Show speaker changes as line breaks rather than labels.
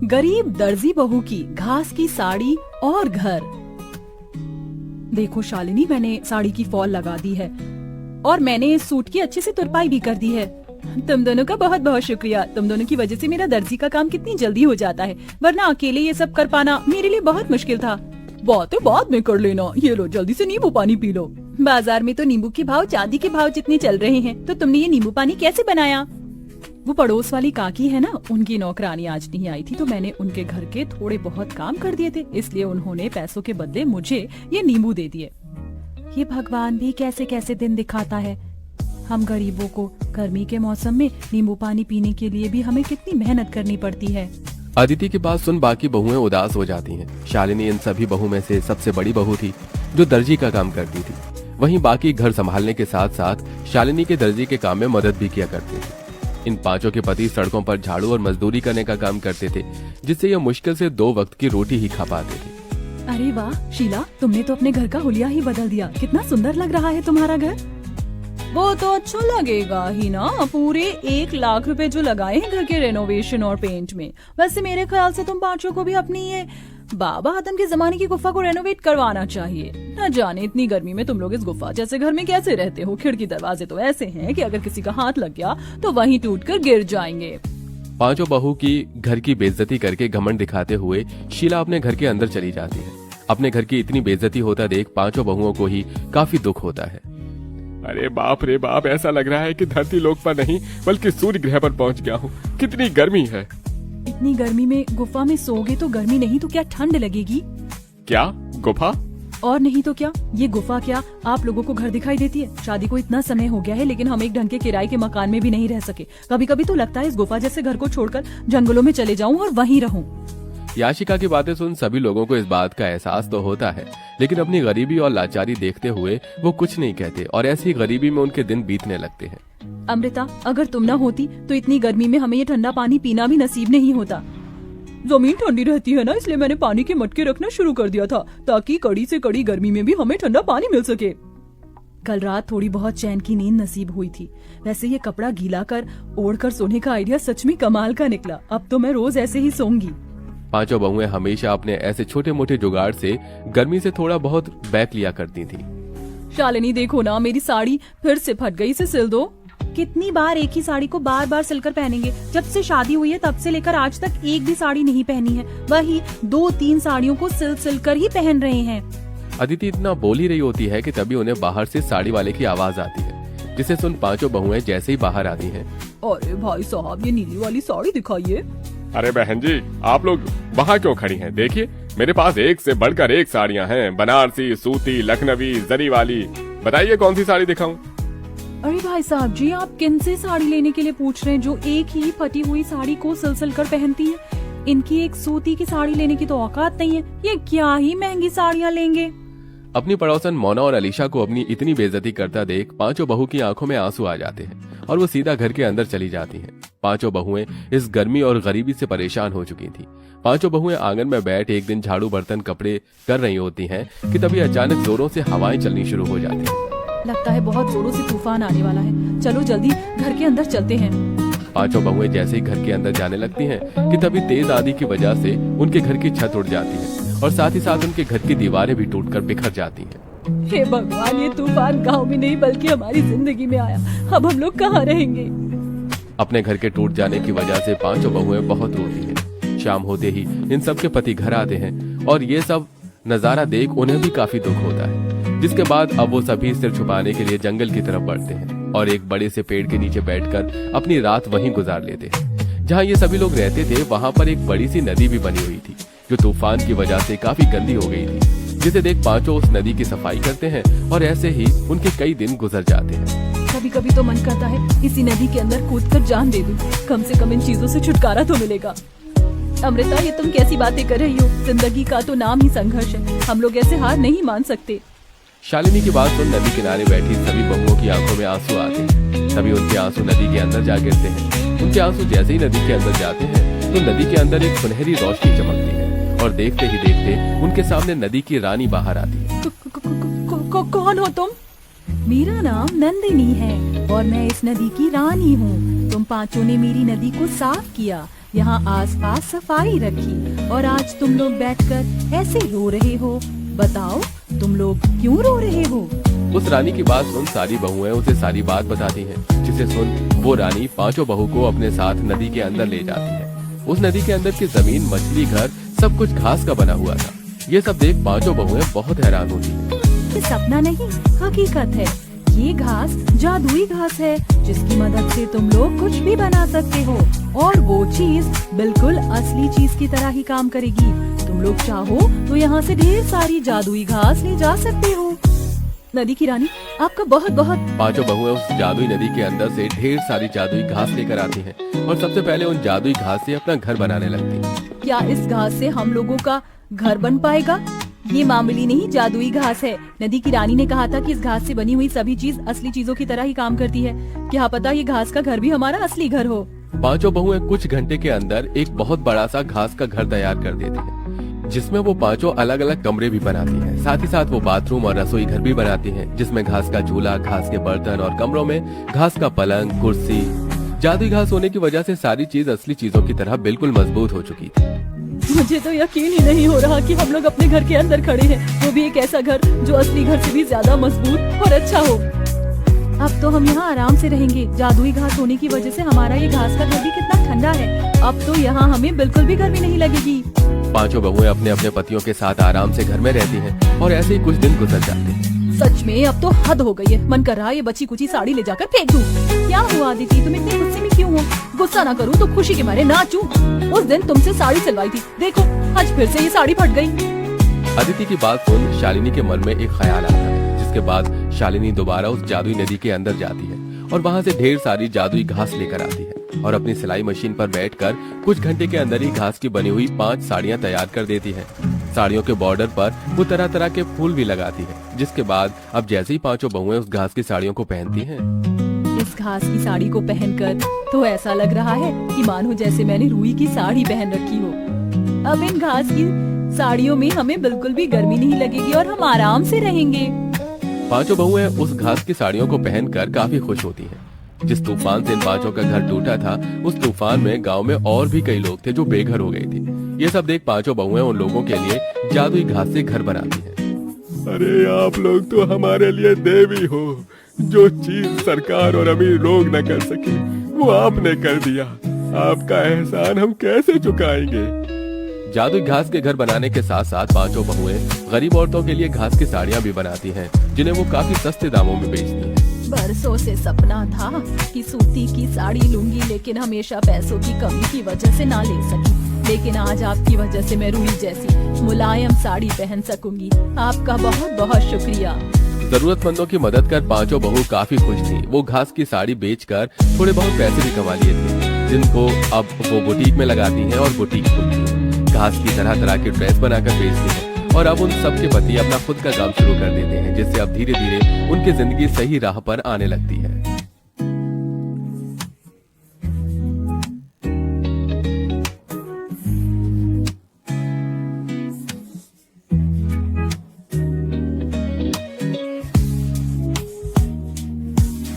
गरीब दर्जी बहू की घास की साड़ी और घर। देखो शालिनी, मैंने साड़ी की फॉल लगा दी है और मैंने इस सूट की अच्छे से तुरपाई भी कर दी है। तुम दोनों का बहुत बहुत शुक्रिया। तुम दोनों की वजह से मेरा दर्जी का काम कितनी जल्दी हो जाता है, वरना अकेले ये सब कर पाना मेरे लिए बहुत मुश्किल था। बातें बाद में कर लेना, ये लो जल्दी से नींबू पानी पी लो। बाजार में तो नींबू के भाव चांदी के भाव जितने चल रहे हैं, तो तुमने ये नींबू पानी कैसे बनाया? वो पड़ोस वाली काकी है ना, उनकी नौकरानी आज नहीं आई थी, तो मैंने उनके घर के थोड़े बहुत काम कर दिए थे, इसलिए उन्होंने पैसों के बदले मुझे ये नींबू दे दिए। ये भगवान भी कैसे कैसे दिन दिखाता है। हम गरीबों को गर्मी के मौसम में नींबू पानी पीने के लिए भी हमें कितनी मेहनत करनी पड़ती है।
अदिति की बात सुन बाकी बहुएं उदास हो जाती हैं। शालिनी इन सभी बहू में से सबसे बड़ी बहू थी, जो दर्जी का काम करती थी। वहीं बाकी घर संभालने के साथ साथ शालिनी के दर्जी के काम में मदद भी किया करते थे। इन पांचों के पति सड़कों पर झाड़ू और मजदूरी करने का काम करते थे, जिससे ये मुश्किल से 2 वक्त की रोटी ही खा पाते थे।
अरे वाह शीला, तुमने तो अपने घर का हुलिया ही बदल दिया। कितना सुंदर लग रहा है तुम्हारा घर। वो तो अच्छा लगेगा ही ना, पूरे 1 लाख रुपए जो लगाए हैं घर के रेनोवेशन और पेंट में। वैसे मेरे ख्याल से तुम पांचों को भी अपनी ये बाबा आदम के जमाने की गुफा को रेनोवेट करवाना चाहिए। न जाने इतनी गर्मी में तुम लोग इस गुफा जैसे घर में कैसे रहते हो। खिड़की दरवाजे तो ऐसे हैं कि अगर किसी का हाथ लग गया तो वहीं टूटकर गिर जाएंगे।
पांचों बहू की घर की बेइज्जती करके घमंड दिखाते हुए शीला अपने घर के अंदर चली जाती है। अपने घर की इतनी बेइज्जती होता देख पांचों बहुओं को ही काफी दुख होता है।
अरे बाप रे बाप, ऐसा लग रहा है कि धरती लोक पर नहीं बल्कि सूर्य ग्रह पर पहुंच गया हूँ। कितनी गर्मी है।
इतनी गर्मी में गुफा में सोओगे तो गर्मी नहीं तो क्या ठंड लगेगी?
क्या गुफा?
और नहीं तो क्या, ये गुफा क्या आप लोगों को घर दिखाई देती है? शादी को इतना समय हो गया है, लेकिन हम एक ढंग के किराए के मकान में भी नहीं रह सके। कभी कभी तो लगता है इस गुफा जैसे घर को छोड़कर जंगलों में चले जाऊं और वहीं रहूं।
याशिका की बातें सुन सभी लोगों को इस बात का एहसास तो होता है, लेकिन अपनी गरीबी और लाचारी देखते हुए वो कुछ नहीं कहते और ऐसी गरीबी में उनके दिन बीतने लगते हैं।
अमृता, अगर तुम न होती तो इतनी गर्मी में हमें ये ठंडा पानी पीना भी नसीब नहीं होता। जमीन ठंडी रहती है ना, इसलिए मैंने पानी के मटके रखना शुरू कर दिया था, ताकि कड़ी से कड़ी गर्मी में भी हमें ठंडा पानी मिल सके। कल रात थोड़ी बहुत चैन की नींद नसीब हुई थी। वैसे ये कपड़ा गीला कर ओढ़ कर सोने का आइडिया सच में कमाल का निकला। अब तो मैं रोज ऐसे ही सोऊंगी।
पांचों बहुएं हमेशा अपने ऐसे छोटे मोटे जुगाड़ से गर्मी से थोड़ा बहुत बैक लिया करती थी।
शालिनी देखो ना, मेरी साड़ी फिर से फट गई, इसे सिल दो। कितनी बार एक ही साड़ी को बार बार सिलकर पहनेंगे? जब से शादी हुई है तब से लेकर आज तक एक भी साड़ी नहीं पहनी है। वही 2-3 साड़ियों को सिल कर ही पहन रहे हैं।
अदिति इतना बोल ही रही होती है कि तभी उन्हें बाहर से साड़ी वाले की आवाज आती है, जिसे सुन पांचों बहुएं जैसे ही बाहर आती हैं।
अरे भाई साहब, ये नीली वाली साड़ी दिखाइए।
अरे बहन जी, आप लोग वहाँ क्यों खड़ी हैं? देखिए मेरे पास एक से बढ़कर एक साड़ियाँ हैं, बनारसी, सूती, लखनवी, जरी वाली। बताइए कौन सी साड़ी दिखाऊं?
अरे भाई साहब जी, आप किन से साड़ी लेने के लिए पूछ रहे हैं जो एक ही फटी हुई साड़ी को सिल कर पहनती हैं? इनकी एक सूती की साड़ी लेने की तो औकात नहीं है। ये क्या ही महंगी साड़ियाँ लेंगे।
अपनी पड़ोसन मोना और अलीशा को अपनी इतनी बेइज्जती करता देख पांचों बहू की आंखों में आंसू आ जाते हैं और वो सीधा घर के अंदर चली जाती हैं। पांचों बहुएं इस गर्मी और गरीबी से परेशान हो चुकी थी। पांचों बहुएं आंगन में बैठ एक दिन झाड़ू बर्तन कपड़े कर रही होती हैं कि तभी अचानक जोरों से हवाएं चलनी शुरू हो जाती हैं।
लगता है बहुत जोरों से तूफान आने वाला है। चलो जल्दी घर के अंदर चलते हैं।
पांचों बहुएं जैसे ही घर के अंदर जाने लगती हैं कि तभी तेज आंधी की वजह से उनके घर की छत उड़ जाती है और साथ ही साथ उनके घर की दीवारें भी टूटकर बिखर जाती हैं।
हे भगवान, ये तूफान गांव में नहीं बल्कि हमारी जिंदगी में आया। अब हम लोग कहाँ रहेंगे?
अपने घर के टूट जाने की वजह से पांचों बहुएं बहुत रोती हैं। शाम होते ही इन सब के पति घर आते हैं और ये सब नजारा देख उन्हें भी काफी दुख होता है, जिसके बाद अब वो सभी सिर छुपाने के लिए जंगल की तरफ बढ़ते हैं और एक बड़े से पेड़ के नीचे बैठकर अपनी रात वहीं गुजार लेते हैं। जहाँ ये सभी लोग रहते थे वहाँ पर एक बड़ी सी नदी भी बनी हुई थी, जो तूफान की वजह से काफी गंदी हो गई थी, जिसे देख पांचों उस नदी की सफाई करते हैं और ऐसे ही उनके कई दिन गुजर जाते हैं।
कभी कभी तो मन करता है इसी नदी के अंदर कूदकर जान दे दूं, कम से कम इन चीजों से छुटकारा तो मिलेगा। अमृता, ये तुम कैसी बातें कर रही हो? जिंदगी का तो नाम ही संघर्ष है, हम लोग ऐसे हार नहीं मान सकते।
शालिनी की बात सुन नदी किनारे बैठी सभी बहुओं की आंखों में आंसू आते हैं। तभी उनके आंसू नदी के अंदर जा गिरते हैं। उनके आंसू जैसे ही नदी के अंदर जाते हैं तो नदी के अंदर एक सुनहरी रोशनी चमकती है और देखते ही देखते उनके सामने नदी की रानी बाहर आती है।
कौन हो तुम? मेरा नाम नंदिनी है और मैं इस नदी की रानी हूँ। तुम पांचों ने मेरी नदी को साफ किया, यहाँ आसपास सफाई रखी और आज तुम लोग बैठकर ऐसे रो रहे हो। बताओ तुम लोग क्यों रो रहे हो?
उस रानी की बात सुन सारी बहुएं उसे सारी बात बताती हैं, जिसे सुन वो रानी पांचों बहू को अपने साथ नदी के अंदर ले जाती है। उस नदी के अंदर की जमीन, मछली घर सब कुछ घास का बना हुआ था। ये सब देख पांचों बहुएं बहुत हैरान होती हैं।
ये सपना नहीं, हकीकत है। ये घास जादुई घास है जिसकी मदद से तुम लोग कुछ भी बना सकते हो और वो चीज बिल्कुल असली चीज की तरह ही काम करेगी। तुम लोग चाहो तो यहाँ से ढेर सारी जादुई घास ले जा सकते हो। नदी की रानी आपका बहुत बहुत।
पांचों बहुएं उस जादुई नदी के अंदर से ढेर सारी जादुई घास लेकर आती हैं और सबसे पहले उन जादुई घास से अपना घर बनाने लगती हैं।
क्या इस घास से हम लोगों का घर बन पाएगा? ये मामूली नहीं, जादुई घास है। नदी की रानी ने कहा था कि इस घास से बनी हुई सभी चीज असली चीजों की तरह ही काम करती है। क्या पता ये घास का घर भी हमारा असली घर हो।
पांचों बहुएं कुछ घंटे के अंदर एक बहुत बड़ा सा घास का घर तैयार कर देती हैं, जिसमें वो पांचों अलग अलग कमरे भी बनाती हैं। साथ ही साथ वो बाथरूम और रसोई घर भी बनाती हैं, जिसमें घास का चूल्हा, घास के बर्तन और कमरों में घास का पलंग, कुर्सी। जादुई घास होने की वजह से सारी चीज असली चीजों की तरह बिल्कुल मजबूत हो चुकी थी।
मुझे तो यकीन ही नहीं हो रहा कि हम लोग अपने घर के अंदर खड़े हैं, वो भी एक ऐसा घर जो असली घर से भी ज्यादा मजबूत और अच्छा हो। अब तो हम यहाँ आराम से रहेंगे। जादुई घास होने की वजह से हमारा ये घास का घर भी कितना ठंडा है। अब तो यहाँ हमें बिल्कुल भी गर्मी नहीं लगेगी।
पांचों बहुएं अपने अपने पतियों के साथ आराम से घर में रहती हैं और ऐसे ही कुछ दिन गुजर जाते हैं।
सच में अब तो हद हो गई है। मन कर रहा है ये बची कुची साड़ी ले जाकर फेंक दूं। क्या हुआ अदिति, तुम इतने गुस्से में क्यों हो? गुस्सा ना करूं तो खुशी के मारे नाचूं। उस दिन तुमसे साड़ी सिलवाई थी, देखो आज फिर से ये साड़ी फट गई।
अदिति की बात सुन शालिनी के मन में एक ख्याल आता है, जिसके बाद शालिनी दोबारा उस जादुई नदी के अंदर जाती है और वहाँ से ढेर सारी जादुई घास लेकर आती है और अपनी सिलाई मशीन पर बैठकर कुछ घंटे के अंदर ही घास की बनी हुई 5 साड़ियाँ तैयार कर देती है। साड़ियों के बॉर्डर पर वो तरह तरह के फूल भी लगाती है, जिसके बाद अब जैसे ही पांचों बहुएं उस घास की साड़ियों को पहनती हैं,
इस घास की साड़ी को पहनकर तो ऐसा लग रहा है कि मानो जैसे मैंने रुई की साड़ी पहन रखी हो। अब इन घास की साड़ियों में हमें बिल्कुल भी गर्मी नहीं लगेगी और हम आराम से रहेंगे।
पांचों बहुएं उस घास की साड़ियों को पहनकर काफी खुश होती हैं। जिस तूफान से इन पांचों का घर टूटा था, उस तूफान में गांव में और भी कई लोग थे जो बेघर हो गए थे। ये सब देख पांचों बहुएं उन लोगों के लिए जादुई घास से घर बनाती हैं।
अरे आप लोग तो हमारे लिए देवी हो। जो चीज सरकार और अमीर लोग न कर सके वो आपने कर दिया। आपका एहसान हम कैसे चुकाएंगे।
जादुई घास के घर बनाने के साथ साथ पांचों बहुएं गरीब औरतों के लिए घास की साड़ियाँ भी बनाती हैं, जिन्हें वो काफी सस्ते दामों में बेचती हैं।
बरसों से सपना था कि सूती की साड़ी लूंगी, लेकिन हमेशा पैसों की कमी की वजह से ना ले सकी। लेकिन आज आपकी वजह से मैं रुई जैसी मुलायम साड़ी पहन सकूंगी। आपका बहुत बहुत शुक्रिया।
जरूरतमंदों की मदद कर पांचों बहू काफी खुश थी। वो घास की साड़ी बेचकर थोड़े बहुत पैसे भी कमा लिए थे, जिनको अब वो बुटीक में लगाती हैं और बुटीक खोलती हैं। घास की तरह तरह की ड्रेस बनाकर बेचती हैं और अब उन सब के पति अपना खुद का काम शुरू कर देते हैं, जिससे अब धीरे धीरे उनकी जिंदगी सही राह पर आने लगती है।